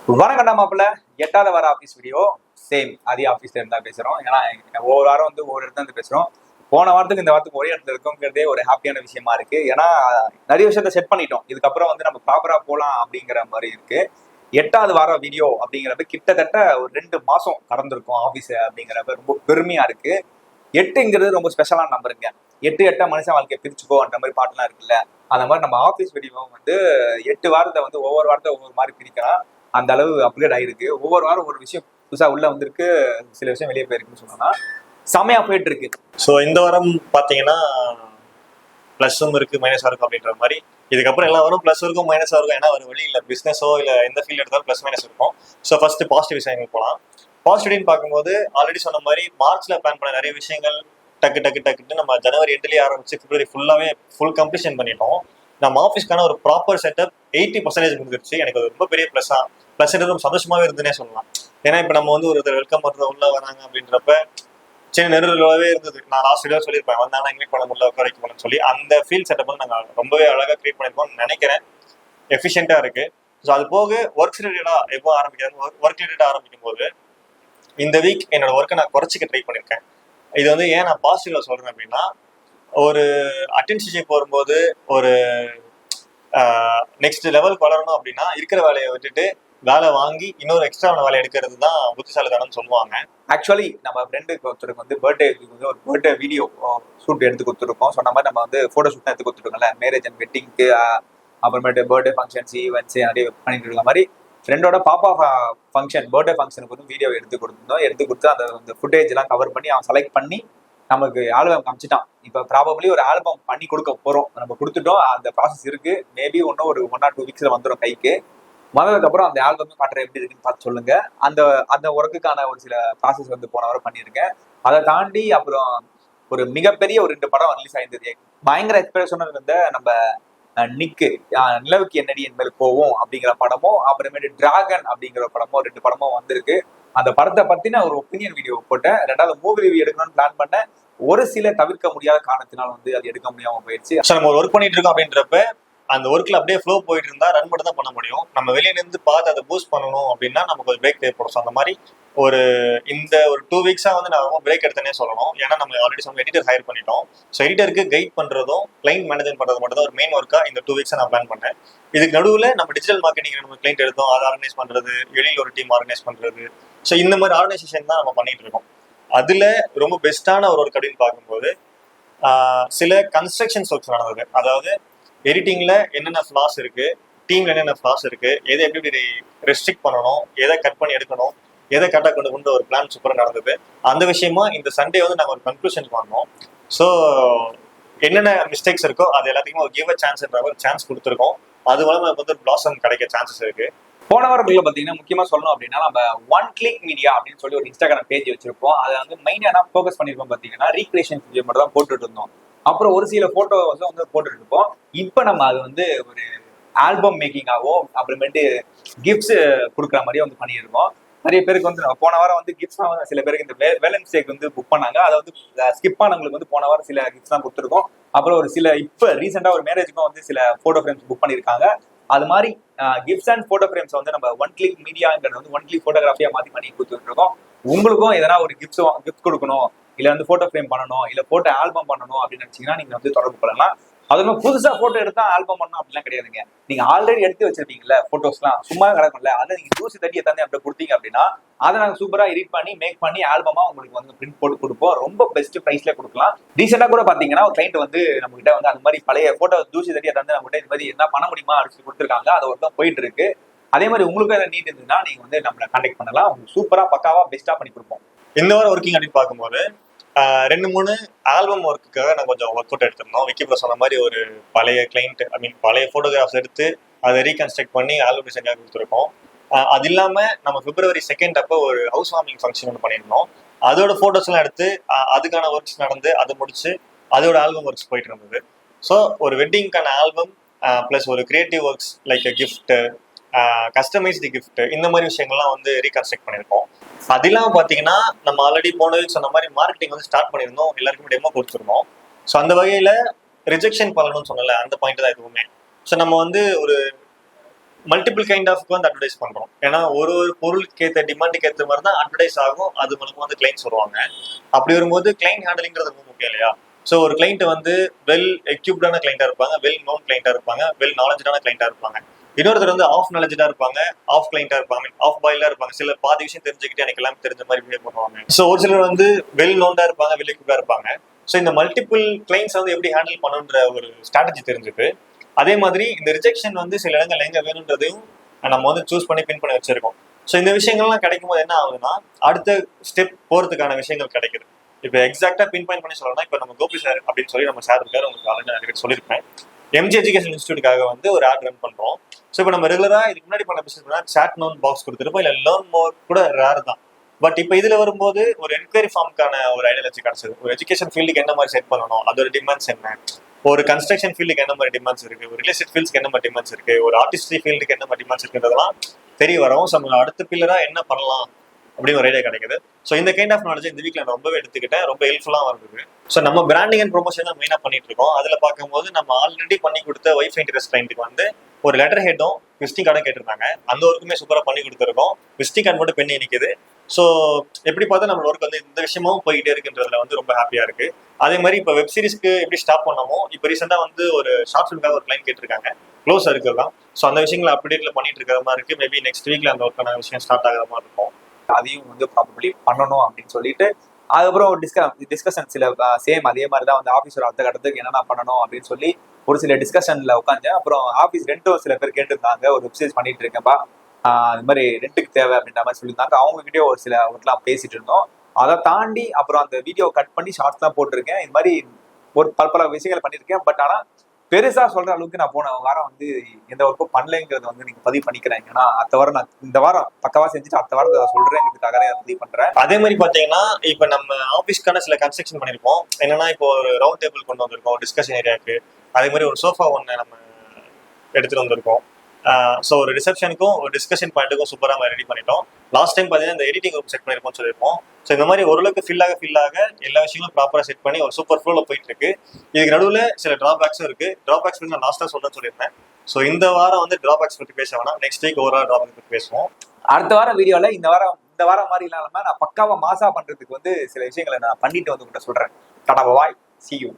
வணக்கம்டா மாப்பிள்ள. எட்டாவது வார ஆஃபீஸ் வீடியோ. சேம் அதே ஆஃபீஸ்ல இருந்தா பேசுறோம். ஏன்னா ஒவ்வொரு வாரம் வந்து ஒவ்வொரு இடத்துல இருந்து பேசுறோம். போன வாரத்துக்கு இந்த வாரத்துக்கு ஒரே இடத்துல இருக்கோங்கிறதே ஒரு ஹாப்பியான விஷயமா இருக்கு. ஏன்னா நிறைய விஷயத்த செட் பண்ணிட்டோம். இதுக்கப்புறம் வந்து நம்ம ப்ராப்பரா போலாம் அப்படிங்கிற மாதிரி இருக்கு. எட்டாவது வார வீடியோ அப்படிங்கிறப்ப கிட்டத்தட்ட ஒரு 2 மாசம் கடந்திருக்கும் ஆஃபீஸ் அப்படிங்கிறப்ப ரொம்ப பெருமையா இருக்கு. எட்டுங்கிறது ரொம்ப ஸ்பெஷலான நம்பருங்க. எட்டு எட்டா மனுஷன் வாழ்க்கையை பிரிச்சுக்கோன்ற மாதிரி பாட்டுலாம் இருக்குல்ல. அந்த மாதிரி நம்ம ஆஃபீஸ் வீடியோ வந்து 8 வாரத்தை வந்து ஒவ்வொரு வாரத்தை ஒவ்வொரு மாதிரி பிரிக்கலாம். அந்த அளவு அப்கிரேட் ஆயிருக்கு. ஒவ்வொரு வாரம் ஒரு விஷயம் புதுசா உள்ள வந்திருக்கு, சில விஷயம் வெளியே போயிருக்குன்னு சொன்னோம்னா செமையா போயிட்டு இருக்கு. ஸோ இந்த வாரம் பார்த்தீங்கன்னா ப்ளஸும் இருக்கு மைனஸாக இருக்கும் அப்படின்ற மாதிரி. இதுக்கப்புறம் எல்லா வாரம் ப்ளஸ் இருக்கும் மைனஸாக இருக்கும். ஏன்னா ஒரு வழி இல்லை, பிஸ்னஸோ இல்லை எந்த ஃபீல்டு எடுத்தாலும் ப்ளஸ் மைனஸ் இருக்கும். ஸோ ஃபர்ஸ்ட் பாசிட்டிவ் விஷயங்கள் போகலாம். பாசிட்டிவ்னு பார்க்கும்போது ஆல்ரெடி சொன்ன மாதிரி மார்ச்ல பிளான் பண்ண நிறைய விஷயங்கள் டக்குன்னு நம்ம ஜனவரி எண்ட்லேயே ஆரம்பிச்சு பிப்ரவரி ஃபுல்லாகவே ஃபுல் கம்ப்ளீஷன் பண்ணிட்டோம். நம்ம ஆஃபீஸ்க்கான ஒரு ப்ராப்பர் செட்டப் 80% முடிஞ்சிருச்சு. எனக்கு அது ரொம்ப பெரிய ப்ளஸ் ரொம்ப சந்தோஷமாவே இருந்துன்னே சொல்லலாம். ஏன்னா இப்போ நம்ம வந்து ஒரு வெல்கம் பண்ணுறது உள்ள வராங்க அப்படின்றப்ப சின்ன நெருடலாகவே இருந்தது. நான் லாஸ்ட் வீடியோ சொல்லியிருப்பேன், வந்தாலும் இன்வைட் பண்ண முடியல, உட்கார வைக்க முடியலன்னு சொல்லி. அந்த ஃபீல் செட்டப் வந்து நாங்கள் ரொம்பவே அழகாக கிரியேட் பண்ணியிருப்போம்னு நினைக்கிறேன். எஃபிஷியண்டாக இருக்கு. ஸோ அது போக ஒர்க் ரிலேட்டடாக எப்போ ஆரம்பிக்கிறாங்க, ஒர்க் ரிலேட்டடாக ஆரம்பிக்கும் போது இந்த வீக் என்னோட ஒர்க்கை நான் குறைச்சிக்க ட்ரை பண்ணியிருக்கேன். இது வந்து ஏன் நான் பாசிட்டிவ்ல சொல்றேன் அப்படின்னா, ஒரு அட்டென்ஷன்ஷிப் வரும்போது ஒரு நெக்ஸ்ட் லெவலுக்கு வளரணும் அப்படின்னா இருக்கிற வேலையை விட்டுட்டு வேலை வாங்கி இன்னொரு எக்ஸ்ட்ராவான வேலை எடுக்கிறது தான் புத்திசாலித்தனம்னு சொல்லுவாங்க. ஆக்சுவலி நம்ம ஃப்ரெண்டுக்கு ஒருத்தருக்கு வந்து பர்த்டே வந்து ஒரு பர்த்டே வீடியோ ஷூட் எடுத்து கொடுத்துருக்கோம். சொன்ன மாதிரி நம்ம வந்து ஃபோட்டோ ஷூட் எடுத்து கொடுத்துருக்கோம்ல, மேரேஜ் அண்ட் வெட்டிங்க்கு, அப்புறமேட்டு பர்த்டே ஃபங்க்ஷன்ஸ், ஈவெண்ட்ஸ் நிறைய பண்ணிட்டு இருக்க மாதிரி ஃப்ரெண்டோட பாப்பா ஃபங்க்ஷன், பர்த்டே ஃபங்க்ஷனுக்கு வந்து வீடியோ எடுத்து கொடுத்துருந்தோம். எடுத்து கொடுத்து அந்த ஃபுட்டேஜ் எல்லாம் கவர் பண்ணி அவன் செலக்ட் பண்ணி நமக்கு ஆல்பம் காமிச்சிட்டான். இப்போ ப்ராபப்ளி ஒரு ஆல்பம் பண்ணி கொடுக்க போறோம். நம்ம கொடுத்துட்டோம். அந்த ப்ராசஸ் இருக்கு. மேபி இன்னும் ஒரு 1 or 2 weeks வந்துடும் கைக்கு. வந்ததுக்கப்புறம் அந்த ஆல்பம் காட்டுற எப்படி இருக்குன்னு பார்த்து சொல்லுங்க. அந்த அந்த ஒர்க்குக்கான ஒரு சில ப்ராசஸ் வந்து போன வாரம் பண்ணியிருக்கேன். அதை தாண்டி அப்புறம் ஒரு மிகப்பெரிய ஒரு 2 படம் ரிலீஸ் ஆயிருந்தது. பயங்கர எக்ஸ்பிரஷன் இருந்த நம்ம நிக்கு நிலவுக்கு என்னடி என் மேல் போவோம் அப்படிங்கிற படமும், அப்புறமேட்டு டிராகன் அப்படிங்கிற படமும் 2 படமும் வந்திருக்கு. அந்த படத்தை பத்தின ஒரு ஒப்பீனியன் வீடியோ போட்டேன். 2வது மூவி ரிவ்யூ எடுக்கணும்னு பிளான் பண்ணேன். ஒரு சில தவிர்க்க முடியாத காரணத்தினால வந்து அது எடுக்க முடியாம போயிடுச்சு. நம்ம ஒரு ஒர்க் பண்ணிட்டு இருக்கோம் அப்படின்றப்ப அந்த ஒர்க்ல அப்படியே ஃப்ளோ போயிட்டு இருந்தா ரன் மட்டும் தான் பண்ண முடியும். நம்ம வெளியே நின்று பார்த்து அதை பூஸ்ட் பண்ணணும் அப்படின்னா நமக்கு ஒரு பிரேக் தேவைப்படும். அந்த மாதிரி இந்த ஒரு 2 weeks வந்து நான் ரொம்ப பிரேக் எடுத்தேனே சொல்லணும். ஏன்னா நம்ம ஆல்ரெடி சொன்ன எடிட்டர் ஹையர் பண்ணிட்டோம். ஸோ எடிட்டருக்கு கைட் பண்றதும் கிளைண்ட் மேனேஜ் பண்றது மட்டும் தான் ஒரு மெயின் ஒர்க்கா இந்த 2 weeks நான் பிளான் பண்ணேன். இதுக்கு நடுவில் நம்ம டிஜிட்டல் மார்க்கெட்டிங் நம்ம கிளைண்ட் எடுத்தோம், அதை ஆர்கனைஸ் பண்றது, வெளியில் ஒரு டீம் ஆர்கனைஸ் பண்றது. ஸோ இந்த மாதிரி ஆர்கனைசேஷன் தான் நம்ம பண்ணிட்டு இருக்கோம். அதுல ரொம்ப பெஸ்டான ஒரு ஒர்க் அப்படின்னு பார்க்கும்போது சில கன்ஸ்ட்ரக்ஷன்ஸ் ஒர்க்ஸ் நடந்தது. அதாவது எடிட்டிங்ல என்னென்ன ஃபிளாஸ் இருக்கு, டீம்ல என்னென்ன ஃபிளாஸ் இருக்கு, எதை எப்படி ரெஸ்ட்ரிக்ட் பண்ணணும், எதை கட் பண்ணி எடுக்கணும், எதை கரெக்டாக கொண்டு ஒரு பிளான் சூப்பராக நடந்தது. அந்த விஷயமா இந்த சண்டே வந்து நாங்கள் ஒரு கன்க்ளூஷன் வாங்கினோம். ஸோ என்னென்ன மிஸ்டேக்ஸ் இருக்கோ அது எல்லாத்துக்குமே ஒரு கிவ் அ சான்ஸ்ன்ற ஒரு சான்ஸ் கொடுத்துருக்கோம். அது மூலமா நமக்கு வந்து பிளாசம் கிடைக்க சான்சஸ் இருக்கு. போன வாரத்துக்குள்ள பாத்தீங்கன்னா முக்கியமா சொல்லணும் அப்படின்னா நம்ம ஒன் கிளிக் மீடியா அப்படின்னு சொல்லி ஒரு இன்ஸ்டாகிராம் பேஜ் வச்சிருப்போம். அதை வந்து மெயினா ஃபோக்கஸ் பண்ணிருப்போம். பாத்தீங்கன்னா ரீக்ரியேஷன் வீடியோ மட்டும் தான் போட்டுட்டு இருந்தோம். அப்புறம் ஒரு சில போட்டோஸும் வந்து போட்டுட்டு இருப்போம். இப்போ நம்ம அது வந்து ஒரு ஆல்பம் மேக்கிங்காவோ அப்புறமேட்டு கிஃப்ட்ஸ் கொடுக்குற மாதிரியே வந்து பண்ணியிருக்கோம். நிறைய பேருக்கு வந்து போன வாரம் வந்து கிஃப்ட்ஸ் வந்து சில பேருக்கு இந்த வேலன்ஸ் டேக்கு வந்து புக் பண்ணாங்க. அதை வந்து ஸ்கிப் ஆனவங்களுக்கு வந்து போன வாரம் சில கிஃப்ட்ஸ் தான் கொடுத்துருக்கோம். அப்புறம் ஒரு சில இப்போ ரீசெண்டா ஒரு மேரேஜுக்கும் வந்து சில போட்டோ ஃப்ரேம்ஸ் புக் பண்ணியிருக்காங்க. அது மாதிரி கிஃப்ட்ஸ் அண்ட் போட்டோ ஃப்ரேம்ஸ் வந்து நம்ம ஒன் கிளிக் மீடியாங்கிறது வந்து ஒன் கிளிக் போட்டோகிராஃபியா மாத்தி பண்ணி கொடுத்துட்டு இருக்கோம். உங்களுக்கும் எதனா ஒரு கிஃப்ட் கொடுக்கணும், இல்ல வந்து போட்டோ ஃப்ரேம் பண்ணணும், இல்ல போட்டோ ஆல்பம் பண்ணணும் அப்படின்னு நினைச்சீங்கன்னா நீங்க வந்து தொடர்பு கொள்ளலாம். அதுவும் புதுசா போட்டோ எடுத்தா ஆல்பம் பண்ணணும் அப்படிலாம் கிடையாதுங்க. நீங்க ஆல்ரெடி எடுத்து வச்சிருப்பீங்கல்ல போட்டோஸ்லாம், சும்மா கிடக்கும்ல, அதை நீங்க தூசி தட்டி எத்தாந்து அப்படி கொடுத்தீங்க அப்படின்னா அதை நாங்கள் சூப்பரா எடிட் பண்ணி மேக் பண்ணி ஆல்பமா உங்களுக்கு வந்து பிரிண்ட் போட்டு கொடுப்போம். ரொம்ப பெஸ்ட் பிரைஸ்ல கொடுக்கலாம். ரீசெண்டா கூட பாத்தீங்கன்னா ஒரு கிளைண்ட் வந்து நம்ம கிட்ட வந்து அந்த மாதிரி பழைய போட்டோ தூசி தட்டி எத்தாந்து நம்ம கிட்ட இந்த மாதிரி என்ன பண்ண முடியுமா அப்படின்னு கொடுத்துருக்காங்க. அது ஒரு தான் போயிட்டு இருக்கு. அதே மாதிரி உங்களுக்கு எதாவது நீட் இருந்ததுன்னா நீங்க வந்து நம்மளை கான்டாக்ட் பண்ணலாம். உங்களுக்கு சூப்பரா பக்காவா பெஸ்டா பண்ணி கொடுப்போம். இந்த வாரம் ஒர்க்கிங் அப்படின்னு பார்க்கும்போது 2-3 ஆல்பம் ஒர்க்குக்காக நான் கொஞ்சம் ஒர்க் அவுட் எடுத்திருந்தோம். விக்கி ப்ரோ சொன்ன மாதிரி ஒரு பழைய கிளைண்ட் பழைய ஃபோட்டோகிராஃப்ஸ் எடுத்து அதை ரீகன்ஸ்ட்ரக்ட் பண்ணி ஆல்பம் டிசைனாக கொடுத்துருக்கோம். அது இல்லாமல் நம்ம February 2 அப்போ ஒரு ஹவுஸ் வார்மிங் ஃபங்க்ஷன் ஒன்று பண்ணியிருந்தோம். அதோட ஃபோட்டோஸ்லாம் எடுத்து அதுக்கான ஒர்க்ஸ் நடந்து அதை முடிச்சு அதோட ஆல்பம் ஒர்க்ஸ் போயிட்டு இருந்தது. ஸோ ஒரு வெட்டிங்க்கான ஆல்பம் ப்ளஸ் ஒரு creative works like gift, customised gift, இந்த மாதிரி விஷயங்கள்லாம் வந்து ரீகன்ஸ்ட்ரக்ட் பண்ணியிருக்கோம். அது இல்லாமல் பார்த்தீங்கன்னா நம்ம ஆல்ரெடி போன வீக் சொன்ன மாதிரி மார்க்கெட்டிங் வந்து ஸ்டார்ட் பண்ணியிருந்தோம், எல்லாருக்குமே டெமோ கொடுத்துருந்தோம். ஸோ அந்த வகையில் ரிஜெக்ஷன் பண்ணணும்னு சொன்னல அந்த பாயிண்ட் தான் எதுவுமே. ஸோ நம்ம வந்து ஒரு மல்டிபிள் கைண்ட் ஆஃப்க்கு வந்து அட்வர்டைஸ் பண்றோம். ஏன்னா ஒரு ஒரு பொருளுக்கு ஏற்ற டிமாண்டுக்கு ஏற்ற மாதிரி தான் அட்வர்டைஸ் ஆகும். அது மூலமா வந்து கிளைண்ட்ஸ் வருவாங்க. அப்படி வரும்போது கிளைண்ட் ஹேண்டலிங்கிறது ரொம்ப முக்கியம் இல்லையா? ஸோ ஒரு கிளைண்ட் வந்து வெல் எக்யூப்டான கிளைண்டா இருப்பாங்க, வெல் நோன் கிளைண்டா இருப்பாங்க, வெல் நாலேஜான கிளைண்டா இருப்பாங்க. இன்னொருத்தர் வந்து ஆஃப் நாலேஜா இருப்பாங்க, ஆஃப் கிளைண்டா இருப்பாங்க, ஆஃப் பாயிலா இருப்பாங்க. சில பாதி விஷயம் தெரிஞ்சுக்கிட்டு எனக்கு எல்லாம் தெரிஞ்ச மாதிரி பிஹேவ் பண்ணுவாங்க. ஸோ ஒரு சிலர் வந்து வெல் நோன்டா இருப்பாங்க, வெல் எக்யூப்டா இருப்பாங்க. ஸோ இந்த மல்டிபிள் கிளைண்ட்ஸ் வந்து எப்படி ஹேண்டில் பண்ணுன்ற ஒரு ஸ்ட்ராட்டஜி தெரிஞ்சுது. அதே மாதிரி இந்த ரிஜெக்ஷன் வந்து சில இடங்கள் எங்க வேணுன்றதையும் நம்ம வந்து சூஸ் பண்ணி பின் பண்ணி வச்சிருக்கோம். ஸோ இந்த விஷயங்கள்லாம் கிடைக்கும் போது என்ன ஆகுதுன்னா அடுத்த ஸ்டெப் போறதுக்கான விஷயங்கள் கிடைக்குது. இப்போ எக்ஸாக்டா பின் பாயிண்ட் பண்ணி சொல்லணும்னா இப்போ நம்ம கோபி சார் அப்படின்னு சொல்லி நம்ம சார் இருக்காரு, உங்களுக்கு ஆல்ரெடி நிறைய பேர் சொல்லியிருப்பேன். எம்ஜி எஜுகேஷன் இன்ஸ்டியூட்டுக்காக வந்து ஒரு ஆட் ரன் பண்றோம். ஸோ இப்போ நம்ம ரெகுலரா இதுக்கு முன்னாடி பண்ண பிசினஸ் சாட் நோன் பாக்ஸ் கொடுத்துருப்போம், இல்லை லேர்ன் மோர் கூட ரேர் தான். பட் இப்போ இதுல வரும்போது ஒரு என்கொயரி ஃபார்முக்கான ஒரு ஐடியாலஜி கிடைச்சது. ஒரு எஜுகேஷன் ஃபீல்டுக்கு என்ன மாதிரி செட் பண்ணணும், அதோட டிமாண்ட்ஸ் என்ன, ஒரு கன்ஸ்ட்ரக்ஷன் ஃபீல்டுக்கு என்ன மாதிரி டிமாண்ட்ஸ் இருக்கு, ஒரு ரியல் எஸ்டேட் ஃபீல்ட்ஸ்க்கு என்ன மாதிரி டிமாண்ட்ஸ் இருக்கு, ஒரு ஆர்டிஸ்ட்ரி ஃபீல்டுக்கு என்ன மாதிரி டிமாண்ட்ஸ் இருக்குன்றதெல்லாம் தெரிய வரும். ஸோ நம்ம அடுத்த பில்லரா என்ன பண்ணலாம் அப்படின்னு ஒரு ஐடியா கிடைக்குது. ஸோ இந்த கைண்ட் ஆஃப் நாலேஜ் இந்த வீக்ல நான் ரொம்பவே எடுத்துக்கிட்டேன், ரொம்ப ஹெல்ப்ஃபுல்லா இருந்தது. ஸோ நம்ம பிராண்டிங் அண்ட் ப்ரொமோஷன் தான் மெயினா பண்ணிட்டு இருக்கோம். அதுல பார்க்கும்போது நம்ம ஆல்ரெடி பண்ணி கொடுத்த வைஃபை இன்டர்எஸ்ட் கிளைண்ட்டுக்கு வந்து ஒரு லெட்டர் ஹெட்டும் விசிட்டிங் கார்டும் கேட்டிருந்தாங்க. அந்த ஒர்க்குமே சூப்பரா பண்ணி கொடுத்துருக்கோம். விசிட்டிங் கார்டு மட்டும் பெண்ணி நிற்குது. ஸோ எப்படி பார்த்தா நம்ம ஒர்க் வந்து இந்த விஷயமும் போயிட்டே இருக்குன்றதுல வந்து ரொம்ப ஹாப்பியா இருக்கு. அதே மாதிரி இப்போ வெப் சீரிஸ்க்கு எப்படி ஸ்டாப் பண்ணமோ இப்போ ரீசெண்டா வந்து ஒரு ஷார்ட் ஃபிலிம்காக ஒரு கிளைண்ட் கேட்டிருக்காங்க, க்ளோஸ் இருக்கலாம். ஸோ அந்த விஷயங்களை அப்டேட்ல பண்ணிட்டு இருக்கிற மாதிரி இருக்கு. மேபி நெக்ஸ்ட் வீக்ல அந்த ஒர்க்கான விஷயம் ஸ்டார்ட் ஆகிற மாதிரி இருக்கும். அதையும் வந்து ப்ராபப்ளி பண்ணணும் அப்படின்னு சொல்லிட்டு அதுக்கப்புறம் ஒரு டிஸ்கஷன் சில சேம் அதே மாதிரி தான் வந்து ஆஃபீஸோட அடுத்த கட்டத்துக்கு என்னென்ன பண்ணணும் அப்படின்னு சொல்லி ஒரு சில டிஸ்கஷன்ல உட்காந்து அப்புறம் ஆஃபீஸ் ரெண்டும் சில பேர் கேட்டிருந்தாங்க, ஒரு வெப்சைட் பண்ணிட்டு இருக்கேன்ப்பா அது மாதிரி ரெண்டுக்கு தேவை அப்படின்ற மாதிரி சொல்லியிருந்தாங்க. அவங்க கிட்டே ஒரு சில ஒர்க்லாம் பேசிட்டு இருந்தோம். அதை தாண்டி அப்புறம் அந்த வீடியோ கட் பண்ணி ஷார்ட்ஸ் தான் போட்டிருக்கேன். இது மாதிரி ஒரு பல விஷயங்கள் பண்ணியிருக்கேன். பட் ஆனால் பெருசா சொல்ற அளவுக்கு நான் போன வாரம் வந்து எந்த ஒர்க்கும் பண்ணலைங்கிறத வந்து நீங்க பதிவு பண்ணிக்கிறேன். ஏன்னா அடுத்த வாரம் நான் இந்த வாரம் பக்கவா செஞ்சுட்டு அடுத்த வாரத்தை சொல்றேங்கிறதுக்காக பதிவு பண்றேன். அதே மாதிரி பாத்தீங்கன்னா இப்ப நம்ம ஆஃபீஸ்க்கான சில கன்ஸ்ட்ரக்ஷன் பண்ணிருப்போம். என்னன்னா இப்போ ஒரு ரவுண்ட் டேபிள் கொண்டு வந்திருக்கோம் டிஸ்கஷன் ஏரியாவுக்கு. அதே மாதிரி ஒரு சோஃபா ஒன்று நம்ம எடுத்துட்டு வந்திருக்கோம். ஸோ ஒரு ரிசப்ஷனுக்கும் ஒரு டிஸ்கஷன் பாயிண்ட்டுக்கும் சூப்பராக ரெடி பண்ணிட்டோம். லாஸ்ட் டைம் பார்த்தீங்கன்னா இந்த எடிட்டிங் ரூம் செட் பண்ணிருப்போம்னு சொல்லியிருப்போம். ஸோ இந்த மாதிரி ஓரளவுக்கு ஃபில் ஆக எல்லா விஷயங்களும் ப்ராப்பராக செட் பண்ணி ஒரு சூப்பர் ஃப்ளோவில் போயிட்டு இருக்கு. இதுக்கு நடுவில் சில ட்ராபேக்ஸும் இருக்கு. ட்ராபேக்ஸ் நான் லாஸ்ட்டாக சொல்றேன்னு சொல்லியிருந்தேன். ஸோ இந்த வாரம் வந்து ட்ராபேக்ஸ் பற்றி பேச வேணாம், நெக்ஸ்ட் வீக் ஓவரால் ட்ராபேக்ஸ் பற்றி பேசுவோம். அடுத்த வாரம் வீடியோவில் இந்த வாரம் மாதிரி இல்லாம நான் பக்காவா மாசா பண்றதுக்கு வந்து சில விஷயங்களை நான் பண்ணிட்டு வந்து உங்கள்கிட்ட சொல்றேன். டாடா பாய், see you.